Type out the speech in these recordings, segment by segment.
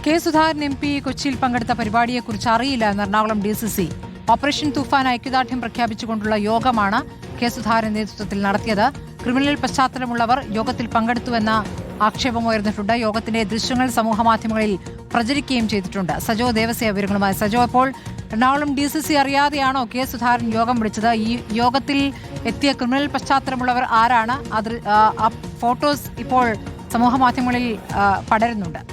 K Sudhakaran M P കൊച്ചിയിൽ പങ്കെടുത്ത പരിപാടിയെക്കുറിച്ച് അറിയില്ല എന്ന് എറണാകുളം DCC. ഓപ്പറേഷൻ തൂഫാൻ ഐക്യദാർഢ്യം പ്രഖ്യാപിച്ചുകൊണ്ടുള്ള യോഗമാണ് കെ സുധാകരൻ നേതൃത്വത്തിൽ നടത്തിയത്. ക്രിമിനൽ പശ്ചാത്തലമുള്ളവർ യോഗത്തിൽ പങ്കെടുത്തുവെന്ന ആക്ഷേപമുയർന്നിട്ടുണ്ട്. യോഗത്തിന്റെ ദൃശ്യങ്ങൾ സമൂഹമാധ്യമങ്ങളിൽ പ്രചരിക്കുകയും ചെയ്തിട്ടുണ്ട്. സജോ ദേവസ്യ വിവരങ്ങളുമായി. സജോ, അപ്പോൾ എറണാകുളം DCC അറിയാതെയാണോ കെ സുധാകരൻ യോഗം വിളിച്ചത്? ഈ യോഗത്തിൽ എത്തിയ ക്രിമിനൽ പശ്ചാത്തലമുള്ളവർ ആരാണ്? ആ ഫോട്ടോസ് ഇപ്പോൾ സമൂഹമാധ്യമങ്ങളിൽ പടരുന്നുണ്ട്.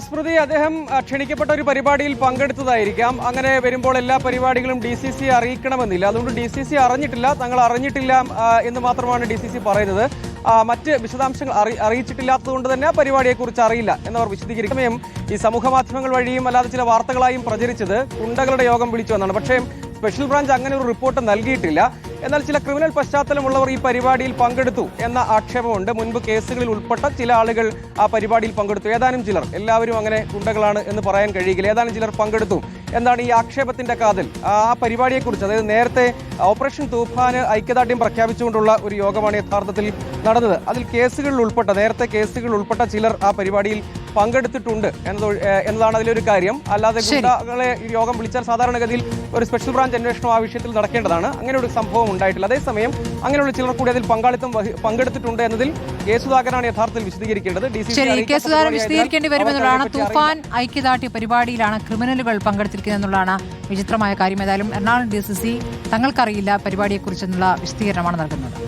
സ്മൃതി, അദ്ദേഹം ക്ഷണിക്കപ്പെട്ട ഒരു പരിപാടിയിൽ പങ്കെടുത്തതായിരിക്കാം. അങ്ങനെ വരുമ്പോൾ എല്ലാ പരിപാടികളും DCC അറിയിക്കണമെന്നില്ല. അതുകൊണ്ട് DCC അറിഞ്ഞിട്ടില്ല, തങ്ങൾ അറിഞ്ഞിട്ടില്ല എന്ന് മാത്രമാണ് DCC പറയുന്നത്. മറ്റ് വിശദാംശങ്ങൾ അറിയിച്ചിട്ടില്ലാത്തതുകൊണ്ട് തന്നെ ആ പരിപാടിയെക്കുറിച്ച് അറിയില്ല എന്നവർ വിശദീകരിക്കും. സമയം ഈ സമൂഹ മാധ്യമങ്ങൾ വഴിയും അല്ലാതെ ചില വാർത്തകളായും പ്രചരിച്ചത് ഗുണ്ടകളുടെ യോഗം വിളിച്ചു എന്നാണ്. പക്ഷേ സ്പെഷ്യൽ ബ്രാഞ്ച് അങ്ങനെ ഒരു റിപ്പോർട്ട് നൽകിയിട്ടില്ല. എന്നാൽ ചില ക്രിമിനൽ പശ്ചാത്തലമുള്ളവർ ഈ പരിപാടിയിൽ പങ്കെടുത്തു എന്ന ആക്ഷേപമുണ്ട്. മുൻപ് കേസുകളിൽ ഉൾപ്പെട്ട ചില ആളുകൾ ആ പരിപാടിയിൽ പങ്കെടുത്തു. ഏതാനും ചിലർ, എല്ലാവരും അങ്ങനെ ഗുണ്ടകളാണ് എന്ന് പറയാൻ കഴിയില്ല, ഏതാനും ചിലർ പങ്കെടുത്തു എന്നാണ് ഈ ആക്ഷേപത്തിന്റെ കാതൽ. ആ പരിപാടിയെക്കുറിച്ച്, അതായത് നേരത്തെ ഓപ്പറേഷൻ തൂഫാന് ഐക്യദാർഢ്യം പ്രഖ്യാപിച്ചുകൊണ്ടുള്ള ഒരു യോഗമാണ് യഥാർത്ഥത്തിൽ നടന്നത്. അതിൽ നേരത്തെ കേസുകളിൽ ഉൾപ്പെട്ട ചിലർ ആ പരിപാടിയിൽ പങ്കെടുത്തിട്ടുണ്ട് എന്നതാണ് അതിലൊരു കാര്യം. അല്ലാതെ ഗുണ്ടകളെ യോഗം വിളിച്ചാൽ സാധാരണഗതിയിൽ ഒരു സ്പെഷ്യൽ ബ്രാഞ്ച് അന്വേഷണം ആ വിഷയത്തിൽ നടക്കേണ്ടതാണ്. അങ്ങനെ ഒരു സംഭവം ഉണ്ടായിട്ടില്ല. അതേസമയം അങ്ങനെയുള്ള ചിലർ കൂടി അതിൽ പങ്കെടുത്തിട്ടുണ്ട് എന്നതിൽ കെ സുധാകരനാണ് യഥാർത്ഥത്തിൽ വിശദീകരിക്കേണ്ടത്. കെ സുധാകരൻ വിശദീകരിക്കേണ്ടി വരുമെന്നുള്ളതാണ്. തൂഫാൻ ഐക്യദാർഢ്യ പരിപാടിയിലാണ് ക്രിമിനലുകൾ പങ്കെടുത്തിരിക്കുന്നത് എന്നുള്ളതാണ് വിചിത്രമായ കാര്യം. ഏതായാലും എറണാകുളം DCC തങ്ങൾക്കറിയില്ല പരിപാടിയെക്കുറിച്ചെന്നുള്ള വിശദീകരണമാണ് നൽകുന്നത്.